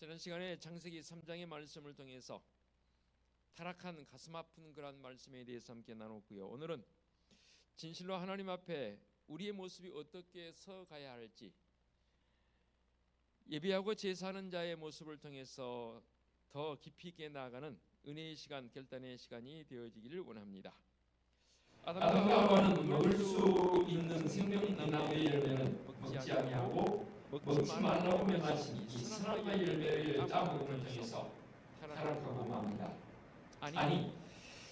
지난 시간에 창세기 3장의 말씀을 통해서 타락한 가슴 아픈 그러한 말씀에 대해서 함께 나눴고요. 오늘은 진실로 하나님 앞에 우리의 모습이 어떻게 서가야 할지, 예배하고 제사하는 자의 모습을 통해서 더 깊이 있게 나아가는 은혜의 시간, 결단의 시간이 되어지기를 원합니다. 아담과 하와는 먹을 수 있는 생명나무의 열매는 먹지 아니하고 먹지 말라고 명하신 이 선악과의 열매를 따먹음을 통해서 타락하고 맙니다. 아니,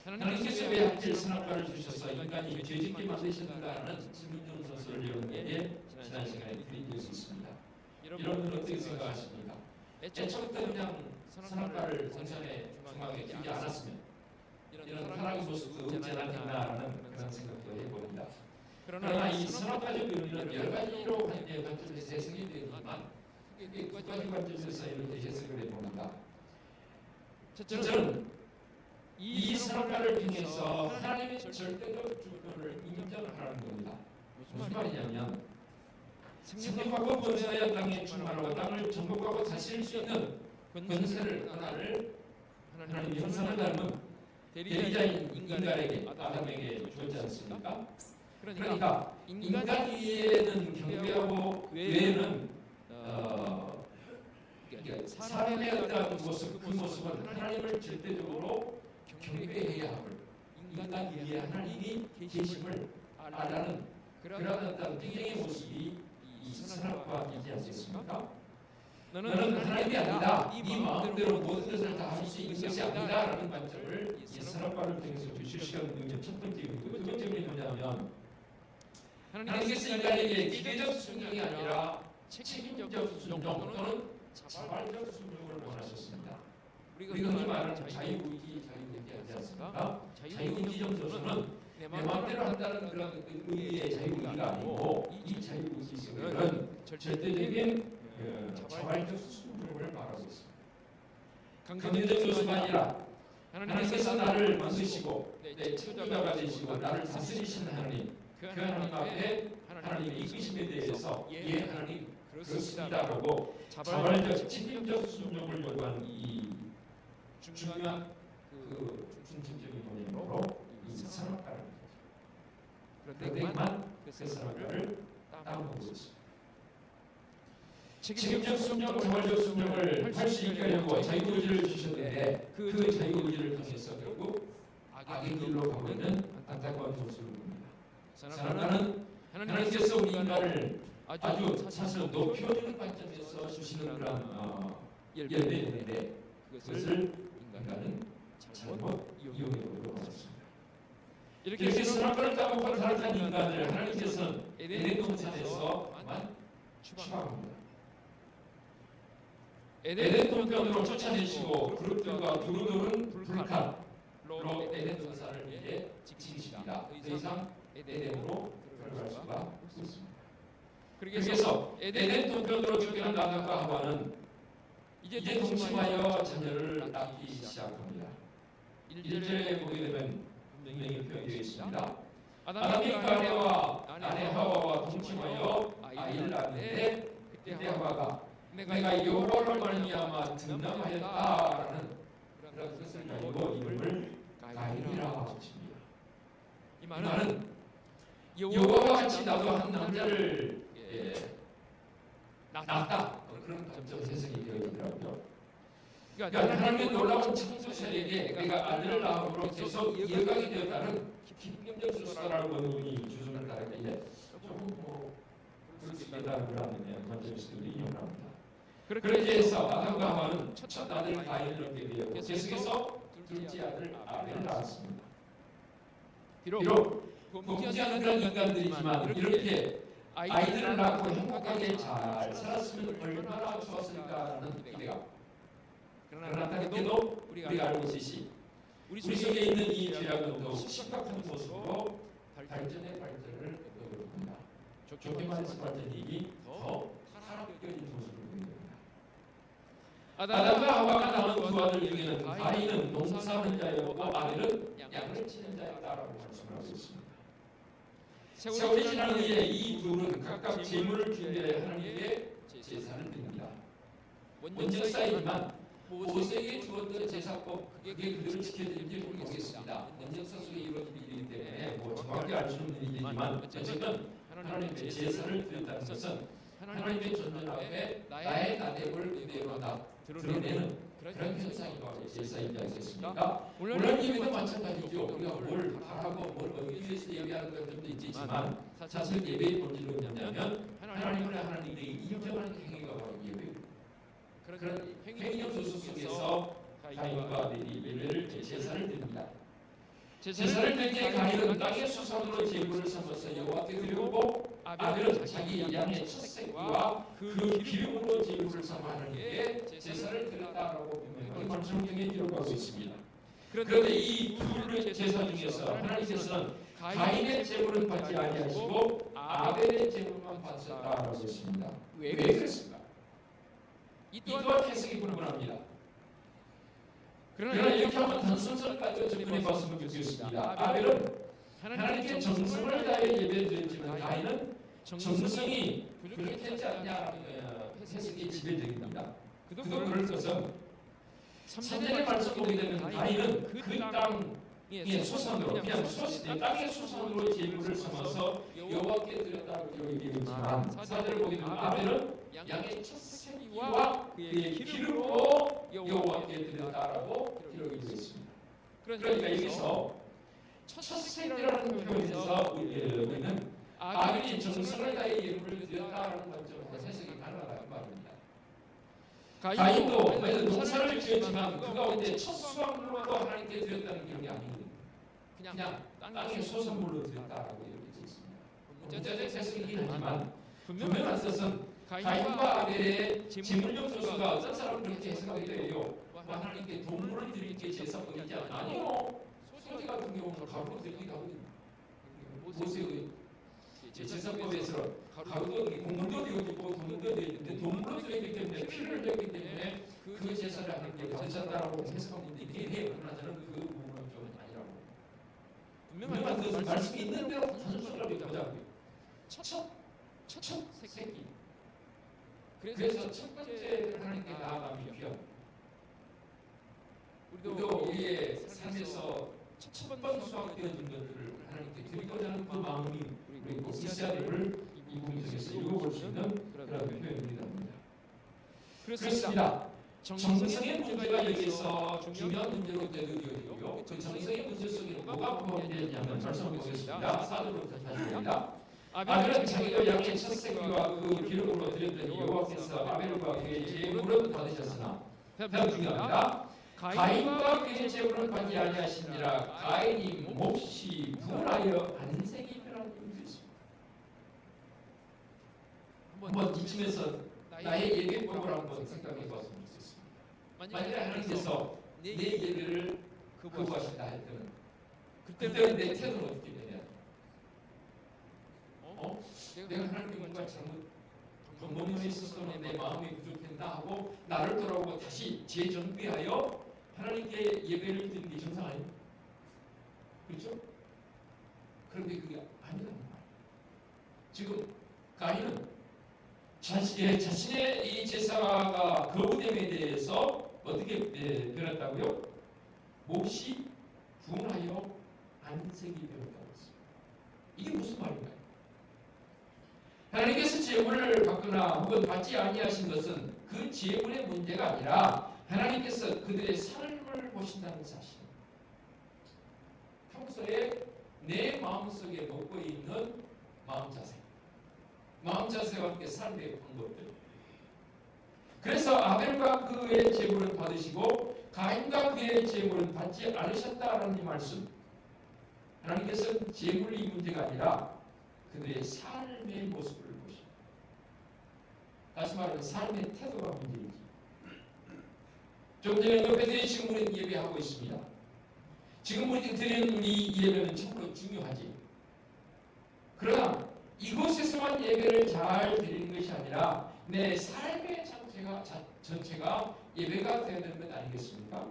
하나님께서 왜 하필 선악과를 주셔서 인간이 죄짓게 만드셨는가라는 신문정 선수를 여러분에게 지난 시간에 드린 적이 있습니다. 여러분은 어떻게 생각하십니까? 애초부터 그냥 선악과를 동산의 중앙에 두지 않았으면 이런 타락의 모습도 없지 않았겠나라는 그런 생각도 해봅니다. 그러나 이 선악과적 의미는 여러 가지로 관점에서 해석이 되지만 두 가지 관점에서 이렇게 해석을 해봅니다. 첫째는 이 선악과를 통해서 하나님의 절대적 주권을 인정하라는 겁니다. 무슨 말이냐면 생명하고 번성하여 땅에 충만하고 땅을 정복하고 다스릴 수 있는 권세를 하나를 하나님의 형상을 닮은 대리자인 인간에게, 아담에게 주지 않습니까? 그러니까 인간 위에는 경배하고 외에는 사람의 어떤 모습, 그 모습은 하나님을 절대적으로 경배해야 하고 인간 위에 하나님이 계심을 알라는 그런 어떤 평행의 모습이 이 선악과이지 않습니까? 너는 하나님이 아니다. 네 마음대로 모든 것을 다 할 수 있는 것이 아니다. 라는 관점을 이 선악과를 통해서 주시려는 의미 첫 번째이고, 두 번째는 뭐냐면 하나님께서 인간에게 기계적 순종이 아니라 책임적 순종 또는 자발적 순종을 원하셨습니다. 우리가 흔히 말하는 자유의지, 자유의지 하지 않습니까? 자유의지 정도는 내 마음대로 한다는 그런 의미의 자유의지가 아니고, 이 자유의지 속에는 절대적인 자발적 순종을 말하고 있습니다. 강제적 요소가 아니라 하나님께서 나를 만드시고 내 친구가 되시고 나를 다스리시는 하나님, 그 하나님 앞에 하나님의 이끄심에 대해서 예 하나님 그렇습니다라고 자발적 책임적 순종을 요구하는 이 중요한 그 중심적인 본인으로 이 선악과를 그런데만 그 선악과를 따먹고 있습니다. 책임적 순종, 자발적 순종을 할 수 있게 하려고 자유의지를 주셨는데 그 자유의지를 통해서 결국 악의 길로 가고 있는 안타까운 모습을 봅니다. 선악과는 하나님께서 우리 인간을 아주 사실 높여주는 관점에서 주시는 그런 열매인데 그것을 인간은 잘못 이용해보도록 하셨습니다. 이렇게 선악과를 따먹고 타락한 인간을 하나님께서는 에덴 동산에서만 추방합니다. 에덴 동편으로 쫓아내시고 그룹들과 두루두른 불칼로 에덴 동산을 이제 지키십니다. 더 이상 에덴으로 들어갈 수가 없습니다. 그래서 에덴 동편으로 쫓겨난 아담과 하와는 이제 동침하여 자녀를 낳기 시작합니다. 1절에 보게 되면 분명히 표현되어 있습니다. 아담이 그 아내 하와와 동침하여 아이를 낳는데 그때 하와가 내가 여호와를 말미암아 등남하였다라는 그런 뜻을 가지고 이름을 가인이라 붙입니다. 이 말은 여호와와 같이 나도 한 남자를 낳았다 그런 관점 해석이 되어지더라고요. 그러니까 하나님의 놀라운 창조자에게 내가 아들을 낳음으로 계속 이어가게 되었다는 기쁨적 수사라고 의문이 주소를 따르길래 조금 그럴 수 있다는 그런 관점에서 인용을 합니다. 그렇게 해서 아담과 하와는 첫 아들 가인을 얻게 되었고 계속해서 둘째 아들 아벨을 낳았습니다. 비록 범죄하는 그런 인간들이지만 이렇게 아이들을 낳고 행복하게 잘 살았으면 얼마나 좋았을까라는 기대가, 그러나 안타깝게도 우리가 알고 있듯이 우리 속에 있는 이 죄악은 더욱 심각한 모습으로 발전을 이끌어갑니다. 좋게 말해서 발전이 더 타락적인 모습을 보입니다. 아담과 하와가 낳은 두 아들 중에는 가인은 농사하는 자였고 아벨은 양을 치는 자였다라고 말씀하고 있습니다. 세월이 지난 후에 이 둘은 각각 제물을 준비해 하나님께 제사를 드립니다. 원역사이지만 모세에게 주었던 제사법 그게 그대로 지켜지는지 모르겠습니다. 원역사 속에 이루어진 일이기 때문에 정확히 알 수는 없는 일이지만 어쨌든 하나님의 제사를 드렸다는 것은 하나님의 존재 앞에 나의 나됨을 그대로 드러내는 그런 현상이 바로 제사이지 않겠습니까? 물론 예배도 마찬가지죠. 우리가 뭘 바라고 뭘 얻기 위해서 예배하는 것들도 있지만 사실 예배의 본질은 뭐냐면 하나님을 하나님께 인정하는 행위가 바로 예배입니다. 그런 행위 요소 속에서 가인과 아벨이 예배를 제사를 드립니다. 제사를 드릴 때 가인은 땅의 수산으로 제물을 삼아서 여호와께 드리고 아벨은 자기 양의 첫 새끼와 그 기름으로 제물을 삼아 하나님께 제사를 드렸다라고 분명히 말씀에 기록하고 있습니다. 그런데 이 둘의 제사 중에서 하나님께서는 가인의 제물은 받지 아니하시고 아벨의 제물만 받으셨다라고 했습니다. 왜 그랬습니까? 이 또한 해석이 불분합니다. 그러나 이렇게 하면 단순성까지 접근해 봤으면 좋겠습니다. 아벨은 하나님께 정성을 다해 예배를 드렸지만 가인은 정성이 부족했지 않냐라는 해석이 지배적입니다. 그도 그럴 것은 3절의 말씀 보게 되면 가인은 그 땅의 소산으로 그냥 땅의 소산으로 제물을 삼아서 여호와께 드렸다고 기록이 되어 있지만 4절을 보게 되면 아벨은 양의 첫 새끼와 그의 기름으로 여호와께 드렸다라고 기록이 되어 있습니다. 그러니까 여기서 첫 새끼라는 표현에서 우리는 아벨이 정성을 다해 예물을 드렸다라는 관점에서 해석이 가능하다는 말입니다. 가인도 농사를 지었지만 그 가운데 첫 수확물로 하나님께 드렸다는 기록이 아니거든요. 그냥 땅의 소산물로 드렸다라고 이렇게 되어 있습니다. 문자적 해석이긴 하지만 분명한 뜻은 가인과 아벨의 제물용 소수가 어떤 사람은 그렇게 해석하게 돼요. 하나님께 동물을 드릴 게 제사법이지 아니요. 소지 같은 경우는 가루로 드리기도 하거든요. 모세의 제사법에서 가루도 공물도 되어지고 동물도 되어지는데 동물로 되어있기 때문에 피를 흘렸기 때문에 그 제사를 하나님께 바쳤다라고 해석하는 분들이 있긴 해요. 그러나 저는 그 부분은 좀 아니라고. 분명한 뜻은 말씀이 있는 대로 단순하게 보자고요. 첫 새끼. 그래서 첫 번째 하나님께 나아가는 표현. 우리도 우리의 삶에서 첫 번 수확되어진 것들을 하나님께 드리고자 하는 그 마음이 우리 꼭 있어야 됨을 이 부분 속에서 읽어볼 수 있는 그런 표현입니다. 그렇습니다. 정성의 문제가 여기서 중요한 문제로 되어지고요. 그 정성의 문제 속에 뭐가 포함되었냐면 말씀을 보겠습니다. 4절부터 다시 봅니다. 아벨은 자기가 양의 첫 새끼와 그 기름으로 드렸더니 여호와께서 아벨과 그의 제물은 받으셨으나 다음 중요합니다. 가인과 그의 제물은 받지 아니하시니라. 가인이 몹시 분하여 안색이 변한 이유가 있습니다. 한번 이쯤에서 나의 예배법을 한번 생각해 봤으면 좋겠습니다. 만약에 하나님께서 내 예배를 거부하신다 할 때는 그때는 내 태도는 어떻게 되냐? 내가 하나님께 뭔가 잘못 방법론에 있어서는 내 마음이 부족했나 하고 나를 돌아보고 다시 재정비하여 하나님께 예배를 드리는 게 정상 아니에요? 그렇죠? 그런데 그게 아니라는 말이에요. 지금 가인은 자신의 이 제사가 거부됨에 대해서 어떻게 변했다고요? 몹시 분하여 안색이 변했다고 했습니다. 이게 무슨 말인가요? 하나님께서 제물을 받거나 혹은 받지 아니하신 것은 그 제물의 문제가 아니라 하나님께서 그들의 삶을 보신다는 사실입니다. 평소에 내 마음속에 먹고 있는 마음 자세와 함께 삶의 방법들. 그래서 아벨과 그의 제물은 받으시고 가인과 그의 제물은 받지 않으셨다라는 이 말씀. 하나님께서는 제물이 문제가 아니라 그들의 삶의 모습을 보십니다. 다시 말하면 삶의 태도가 문제이지. 좀 전에 옆에 드리신 분은 예배하고 있습니다. 지금 우리 드리는 이 예배는 참으로 중요하지. 그러나 이곳에서만 예배를 잘 드리는 것이 아니라 내 삶의 전체가 예배가 되어야 되는 것 아니겠습니까?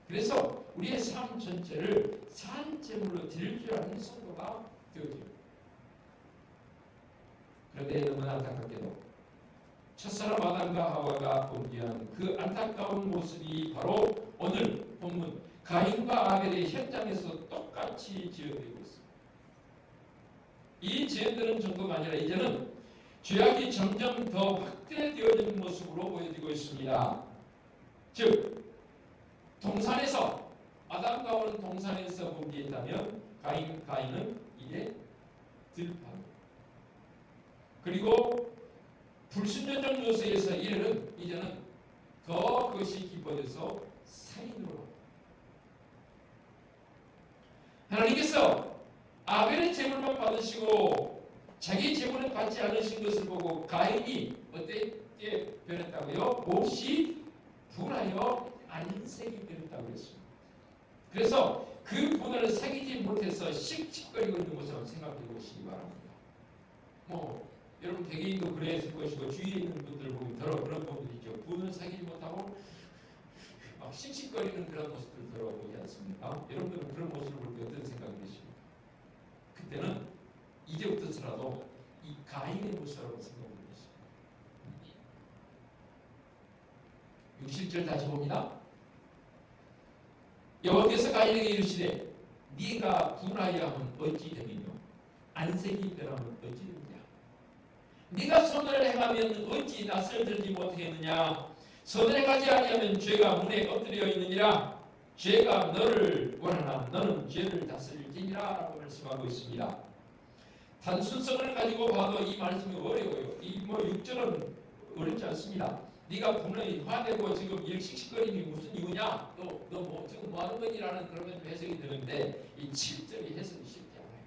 그래서 우리의 삶 전체를 산제물로 드릴 줄 아는 성도가 되어집니다. 그런데 너무나 안타깝게도 첫사람 아담과 하와가 범죄한 그 안타까운 모습이 바로 오늘 본문 가인과 아벨의 현장에서 똑같이 지어지고 있습니다. 이 죄들은 정도가 아니라 이제는 죄악이 점점 더 확대되어지는 모습으로 보여지고 있습니다. 즉 동산에서 아담과 하와는 동산에서 범죄했다면 가인은 이제 들판 그리고 불순종적 요소에서 이제는 더 그것이 깊어져서 살인으로 하나님께서 아벨의 제물만 받으시고 자기 제물을 받지 않으신 것을 보고 가인이 어떻게 변했다고요? 못이 분하여 안색이 변했다고 했습니다. 그래서 그 분을 사귀지 못해서 씩씩거리고 있는 것을 생각해 보시기 바랍니다. 여러분 개개인도 그랬을 것이고 주위에 있는 분들 보면 그런 분들 있죠. 분을 사귀지 못하고 막 씩씩거리는 그런 모습들 들어보지 않습니까? 여러분들은 그런 모습을 볼 때 어떤 생각이 드십니까? 그때는 이제부터서라도 이 가인의 모습이라고 생각을 했습니다. 60절 다시 봅니다. 여호와께서 가인에게 이르시되 네가 분하여 하면 어찌 되느냐 안색이 변하면 어찌 되느냐 네가 선을 행하면 어찌 낯을 들지 못하겠느냐 선을 행하지 아니하면 죄가 문에 엎드려 있느니라 죄가 너를 원하나 너는 죄를 다스릴지니라 라고 말씀하고 있습니다. 단순성을 가지고 봐도 이 말씀이 어려워요. 이 6절은 어렵지 않습니다. 네가 분명히 화내고 지금 이 씩씩거림이 무슨 이유냐 너 지금 뭐 하는 거니라는 그런 해석이 되는데 이 7절이 해석이 쉽지 않아요.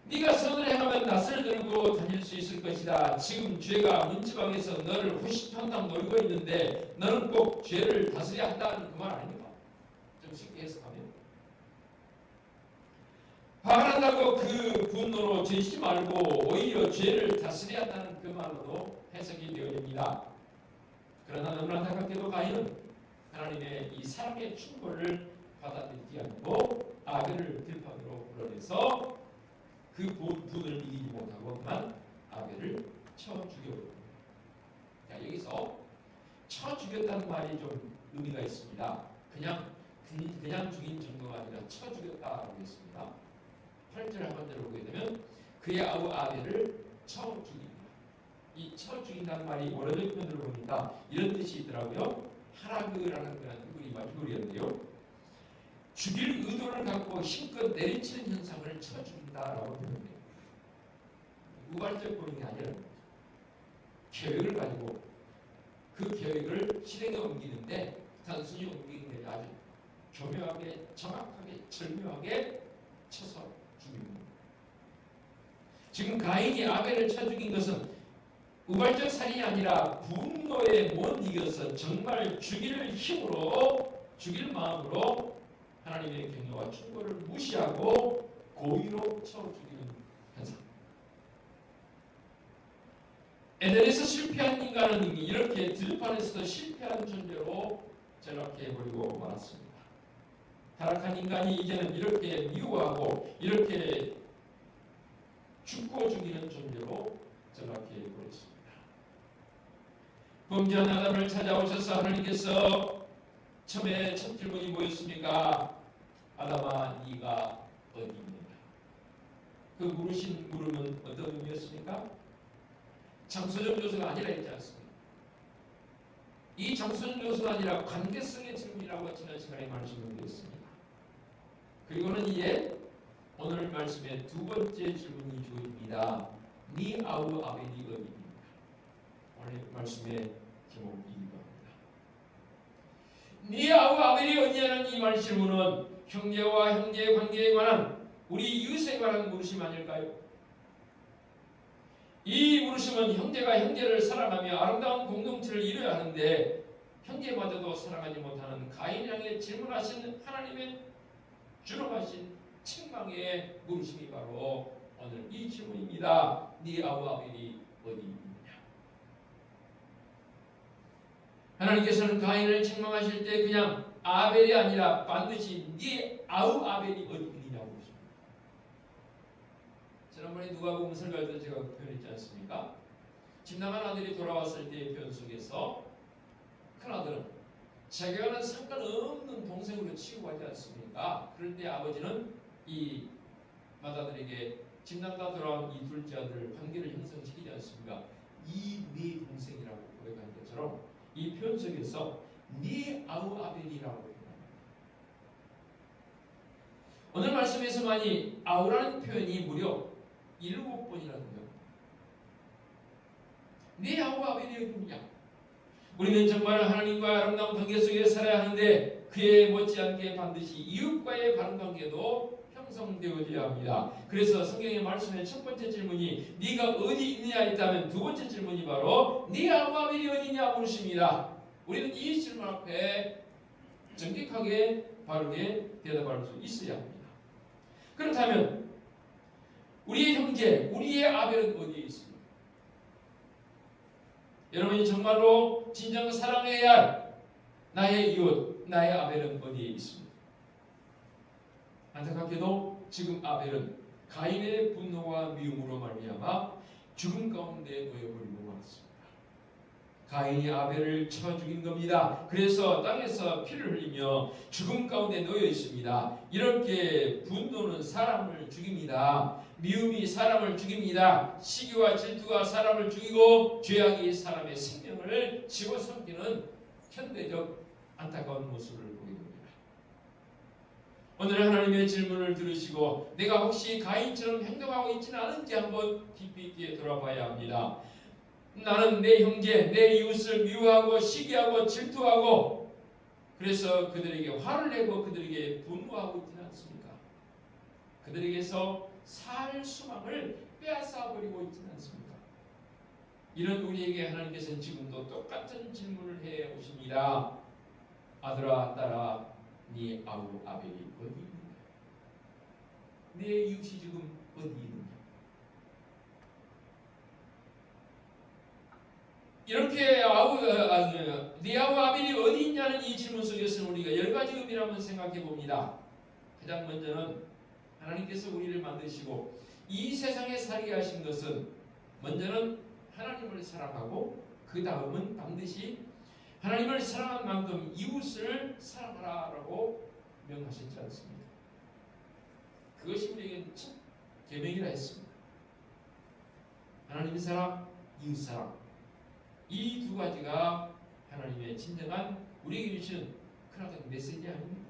네가 선을 행하면 낯을 들고 다닐 수 있을 것이다. 지금 죄가 문지방에서 너를 후시탐탐 놀고 있는데 너는 꼭 죄를 다스려야 한다는 그 말 아닙니까? 좀 쉽게 해석하면 화가 난다고 그 분노로 죄지 말고 오히려 죄를 다스려야 한다는 그 말로도 해석이 되어집니다. 그러나 너무나 안타깝게도 가인은 하나님의 이 사랑의 충고를 받아들이지 않고 아벨을 들판으로 불러내서 그 분을 이기지 못하고 그만 아벨을 쳐 죽여버립니다. 자, 여기서 쳐 죽였다는 말이 좀 의미가 있습니다. 그냥 죽인 정도가 아니라 쳐 죽였다고 했습니다. 8절 한번 들어보게 되면 그의 아우 아벨을 쳐 죽입니다. 이 쳐 죽인다는 말이 원어적 표현으로 보니까 이런 뜻이 있더라고요. 하라그라는 그런 히브리어인데요. 죽일 의도를 갖고 힘껏 내리치는 현상을 쳐 죽인다라고 표현해요. 우발적 보는 게 아니라 계획을 가지고 그 계획을 실행에 옮기는데 단순히 옮기는 게 아주 교묘하게 정확하게 절묘하게 쳐서 죽입니다. 지금 가인이 아벨을 쳐 죽인 것은 우발적 살인이 아니라 분노에 못 이겨서 정말 죽일 힘으로 죽일 마음으로 하나님의 경고와 충고를 무시하고 고의로 쳐 죽이는 현상. 에덴에서 실패한 인간은 이렇게 들판에서도 실패한 존재로 전락해버리고 말았습니다. 타락한 인간이 이제는 이렇게 미워하고 이렇게 죽고 죽이는 존재로 전락해버렸습니다. 범죄한 아담을 찾아오셔서 하나님께서 처음에 첫 질문이 뭐였습니까? 아담아 네가 어디 있느냐? 그 물으신 물음은 어떤 의미였습니까? 장소적 요소가 아니라 있지 않습니까? 이 장소적 요소가 아니라 관계성의 질문이라고 지난 시간에 말씀을 드렸습니다. 그리고는 이제 오늘 말씀의 두 번째 질문이 주어집니다. 네 아우 아벨이 어디입니까? 오늘 말씀의 제목이기도 합니다. 네 아우 아벨이 어디냐는 이 말 질문은 형제와 형제의 관계에 관한 우리 이웃에 관한 물으심 아닐까요? 이 물으심은 형제가 형제를 사랑하며 아름다운 공동체를 이루어야 하는데 형제마저도 사랑하지 못하는 가인 향해 질문하신 하나님의 주름하신 책망의 물으심이 바로 오늘 이 질문입니다. 네 아우 아벨이 어디 있느냐? 하나님께서는 가인을 책망하실 때 그냥 아벨이 아니라 반드시 네 아우 아벨이 어디 있느냐고 그러십니다. 지난번에 누가복음 설교할 때 제가 표현했지 않습니까? 집나간 아들이 돌아왔을 때의 표현 속에서 큰아들은 자기와는 상관없는 동생으로 취급하지 않습니까? 그럴 때 아버지는 이 맏아들에게 집나가 돌아온 이 둘째 아들 관계를 형성시키지 않습니까? 이 네 동생이라고 고백한 것처럼 이 표현 속에서 네 아우 아벨이라고 표현합니다. 오늘 말씀에서만이 아우라는 표현이 무려 7번이라는데요. 네 아우 아벨이 어디냐? 우리는 정말 하나님과 아름다운 관계 속에 살아야 하는데 그에 못지않게 반드시 이웃과의 바른 관계도 형성되어져야 합니다. 그래서 성경의 말씀의 첫 번째 질문이 네가 어디 있느냐 했다면 두 번째 질문이 바로 네 아우 아벨이 어디냐 물으십니다. 우리는 이 질문 앞에 정직하게 바르게 대답할 수 있어야 합니다. 그렇다면 우리의 형제, 우리의 아벨은 어디에 있습니까? 여러분이 정말로 진정 사랑해야 할 나의 이웃, 나의 아벨은 어디에 있습니까? 안타깝게도 지금 아벨은 가인의 분노와 미움으로 말미암아 죽음 가운데 놓여버리고 말았습니다. 가인이 아벨을 쳐 죽인 겁니다. 그래서 땅에서 피를 흘리며 죽음 가운데 놓여 있습니다. 이렇게 분노는 사람을 죽입니다. 미움이 사람을 죽입니다. 시기와 질투가 사람을 죽이고 죄악이 사람의 생명을 집어삼키는 현대적 안타까운 모습을 보게 됩니다. 오늘 하나님의 질문을 들으시고 내가 혹시 가인처럼 행동하고 있지는 않은지 한번 깊이 있게 돌아봐야 합니다. 나는 내 형제, 내 이웃을 미워하고 시기하고 질투하고 그래서 그들에게 화를 내고 그들에게 분노하고 있지는 않습니까? 그들에게서 살 수망을 빼앗아 버리고 있지는 않습니까? 이런 우리에게 하나님께서는 지금도 똑같은 질문을 해 오십니다. 아들아, 딸아, 네 아우 아벨이 어디 있느냐? 내 이웃이 지금 어디 있느냐? 이렇게 네 아우 아벨이 어디 있냐는 이 질문 속에서는 우리가 10가지 의미를 한번 생각해 봅니다. 가장 먼저는 하나님께서 우리를 만드시고 이 세상에 살게 하신 것은 먼저는 하나님을 사랑하고 그 다음은 반드시 하나님을 사랑한 만큼 이웃을 사랑하라라고 명하셨지 않습니까? 그것이 우리에게 첫 계명이라 했습니다. 하나님 사랑, 이웃 사랑 이 두 가지가 하나님의 진정한 우리에게 주시는 크나큰 메시지 아닙니까?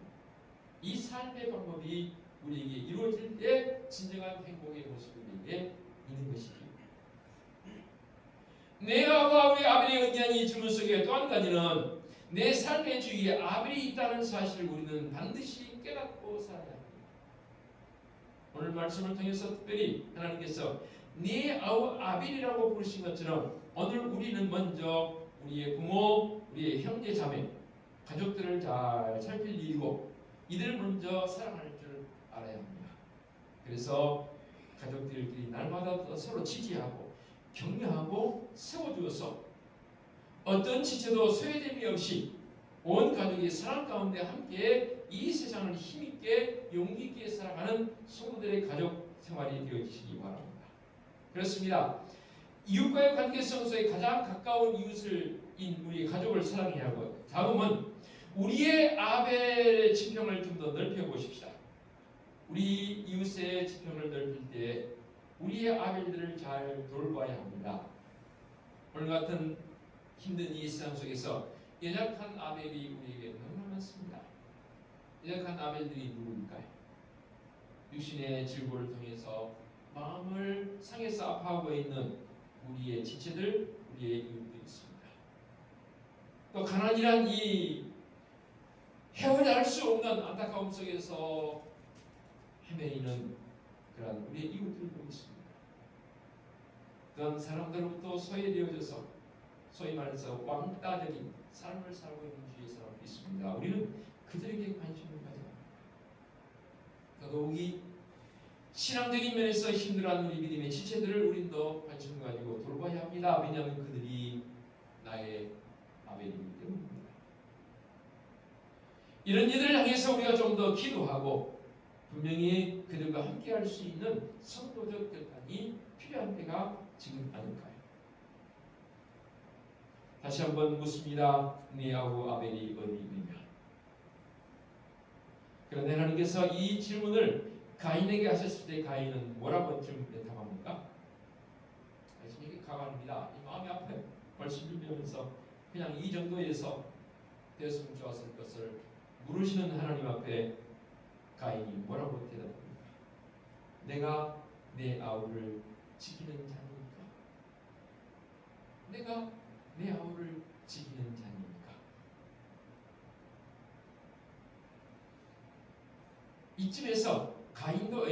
이 삶의 방법이 우리에게 이루어질 때 진정한 행복의 모습이 우리에게 있는 것이죠. 내가 우리 아벨이 어디냐는 이 질문 속에 또 한 가지는 내 삶의 주위에 아벨이 있다는 사실을 우리는 반드시 깨닫고 살아야 합니다. 오늘 말씀을 통해서 특별히 하나님께서 네 아우 아벨이라고 부르신 것처럼 오늘 우리는 먼저 우리의 부모, 우리의 형제 자매, 가족들을 잘 살필 일이고 이들을 먼저 사랑할 줄 알아야 합니다. 그래서 가족들끼리 날마다 서로 지지하고 격려하고 세워주어서 어떤 지체도 소외됨이 없이 온 가족이 사랑 가운데 함께 이 세상을 힘있게 용기 있게 살아가는 성도들의 가족 생활이 되어지시기 바랍니다. 그렇습니다. 이웃과의 관계성 속에 가장 가까운 이웃인 우리 가족을 사랑해야 하고 다음은 우리의 아벨의 지평을 좀 더 넓혀보십시다. 우리 이웃의 지평을 넓힐 때 우리의 아벨들을 잘 돌봐야 합니다. 오늘 같은 힘든 이 세상 속에서 연약한 아벨이 우리에게 너무 많습니다. 연약한 아벨들이 누구일까요? 육신의 질고를 통해서 마음을 상해서 아파하고 있는 우리의 지체들, 우리의 이웃들이 있습니다. 또 가난이란 이 헤어날 수 없는 안타까움 속에서 헤매이는 그런 우리의 이웃들도 있습니다. 그런 사람들로부터 소외되어져서 소위 말해서 왕따적인 삶을 살고 있는 주위의 사람도 있습니다. 우리는 그들에게 관심을 가져야 합니다. 더더욱이 신앙적인 면에서 힘들어하는 우리 믿음의 지체들을 우린 더 관심 가지고 돌봐야 합니다. 왜냐하면 그들이 나의 아벨이기 때문입니다. 이런 이들을 향해서 우리가 좀 더 기도하고 분명히 그들과 함께할 수 있는 성도적 결단이 필요한 때가 지금 아닐까요? 다시 한번 묻습니다. 네 아우 아벨이 어디 있느냐? 그런데 하나님께서 이 질문을 가인에게 하셨을 때 가인은 뭐라고 좀 대답합니까? 이게 가관입니다. 이 마음이 아파요. 벌써 준비하면서 그냥 이 정도에서 되었으면 좋았을 것을 물으시는 하나님 앞에 가인이 뭐라고 대답합니까? 내가 내 아우를 지키는 자니까. 내가 내 아우를 지키는 자니까. 이쯤에서 가인도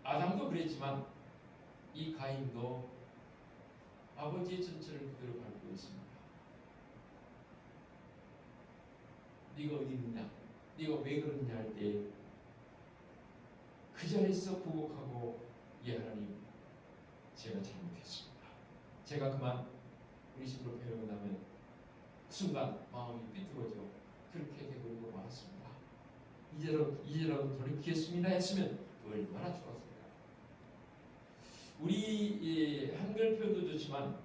아담도 그랬지만 이 가인도 아버지의 전체를 그대로 밟고 있습니다. 네가 어디 있느냐? 네가 왜 그러느냐 할 때 그 자리에서 부곡하고 예 하나님 제가 잘못했습니다. 제가 그만 우리 집으로 배우고 나면 순간 마음이 삐뚤어져 그렇게 되고 말았습니다. 이제라도 돌이키겠습니다 했으면 얼마나 좋았을까. 우리 한글 표현도 좋지만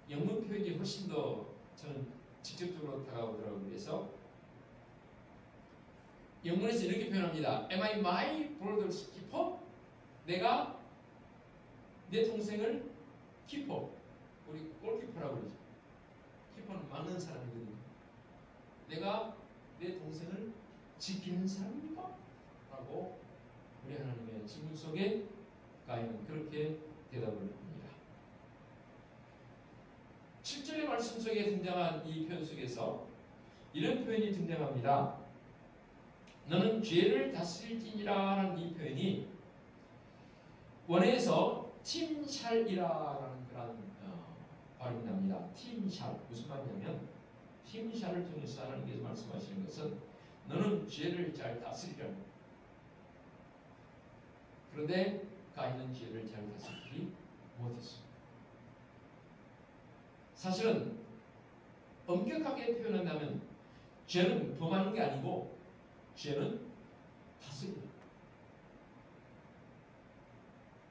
영문 표현이 훨씬 더 저는 직접적으로 다가오더라고요. 그래서 영문에서 이렇게 표현합니다. Am I my brother's keeper? 내가 내 동생을 키퍼, 우리 골키퍼라고 그러죠. 키퍼는 막는 사람이거든요. 내가 내 동생을 지키는 사람입니까? 라고 우리 하나님의 질문 속에 가인은 그렇게 대답을 합니다. 7절의 말씀 속에 등장한 이 표현 속에서 이런 표현이 등장합니다. 너는 죄를 다스릴지니라 하는 이 표현이 원어에서 팀샬이라는 그런 발음이 납니다. 팀샬 무슨 말이냐면 팀샬을 통해서 하나님께서 말씀하시는 것은 너는 죄를 잘 다스리라는 거예요. 그런데 가인은 죄를 잘 다스리지 못했습니다. 사실은 엄격하게 표현한다면 죄는 범하는 게 아니고 죄는 다스립니다.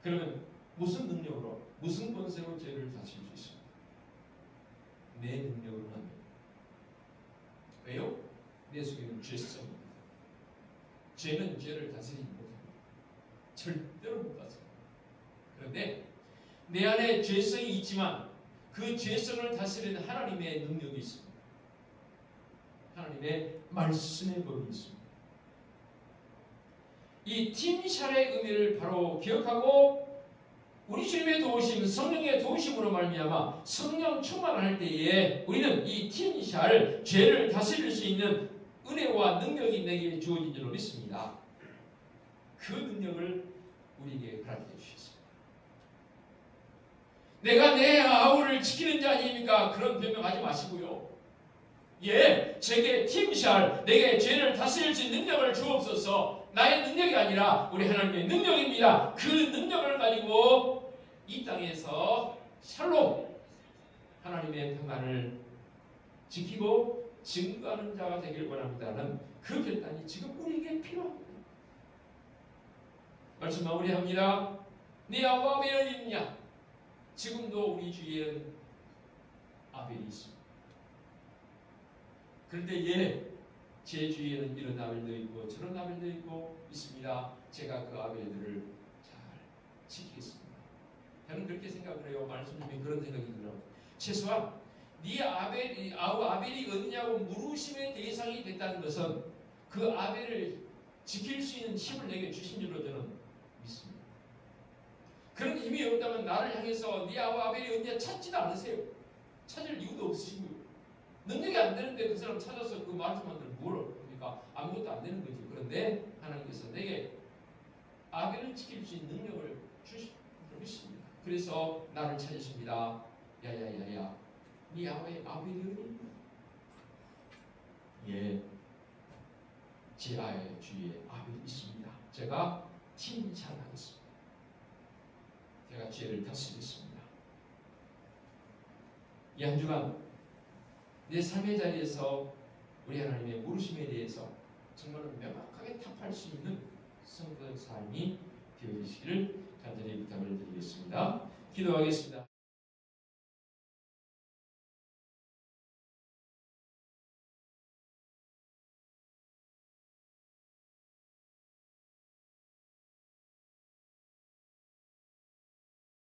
그러면 무슨 능력으로, 무슨 권세로 죄를 다스릴 수 있습니까? 내 능력으로는 안 됩니다. 왜요? 내 속에는 죄성입니다. 죄는 죄를 다스리지 못합니다. 절대로 못 다스립니다. 그런데 내 안에 죄성이 있지만 그 죄성을 다스리는 하나님의 능력이 있습니다. 하나님의 말씀의 법이 있습니다. 이 팀샬의 의미를 바로 기억하고 우리 주님의 도우심, 성령의 도우심으로 말미암아 성령 충만할 때에 우리는 이 팀샬, 죄를 다스릴 수 있는 은혜와 능력이 내게 주어진 줄로 믿습니다. 그 능력을 우리에게 가르쳐 주셨습니다. 내가 내 아우를 지키는 자 아닙니까? 그런 변명하지 마시고요. 예, 제게 팀샬, 내게 죄를 다스릴 수 있는 능력을 주옵소서. 나의 능력이 아니라 우리 하나님의 능력입니다. 그 능력을 가지고 이 땅에서 샬롬, 하나님의 평안을 지키고 증거하는 자가 되길 원합니다는 그 결단이 지금 우리에게 필요합니다. 말씀 마무리합니다. 네 아우 아벨이 어디 있느냐? 지금도 우리 주위에는 아벨이 있습니다. 그런데 제 주위에는 이런 아벨도 있고 저런 아벨도 있고 있습니다. 제가 그 아벨들을 잘 지키겠습니다. 저는 그렇게 생각을 해요. 말씀 중에 그런 생각이 들어요. 최소한 네 아벨이 어디냐고 물으심의 대상이 됐다는 것은 그 아벨을 지킬 수 있는 힘을 내게 주신 줄로 저는 믿습니다. 그런 힘이 없다면 나를 향해서 네 아벨이 어디냐 찾지도 않으세요. 찾을 이유도 없으시고요. 능력이 안 되는데 그 사람 찾아서 그 말씀만들 뭘 합니까? 아무것도 안 되는 거지. 그런데 하나님께서 내게 아벨을 지킬 수 있는 능력을 주신 줄 믿습니다. 그래서 나를 찾으십니다. 야야야야, 네 아벨이 어디? 예, 제 아의 주위에 아벨이 있습니다. 제가 칭찬하겠습니다. 제가 죄를 다스리겠습니다. 이 한 주간 내 삶의 자리에서 우리 하나님의 물으심에 대해서 정말 명확하게 답할 수 있는 성도의 삶이 되어지시기를 간절히 부탁을 드리겠습니다. 기도하겠습니다.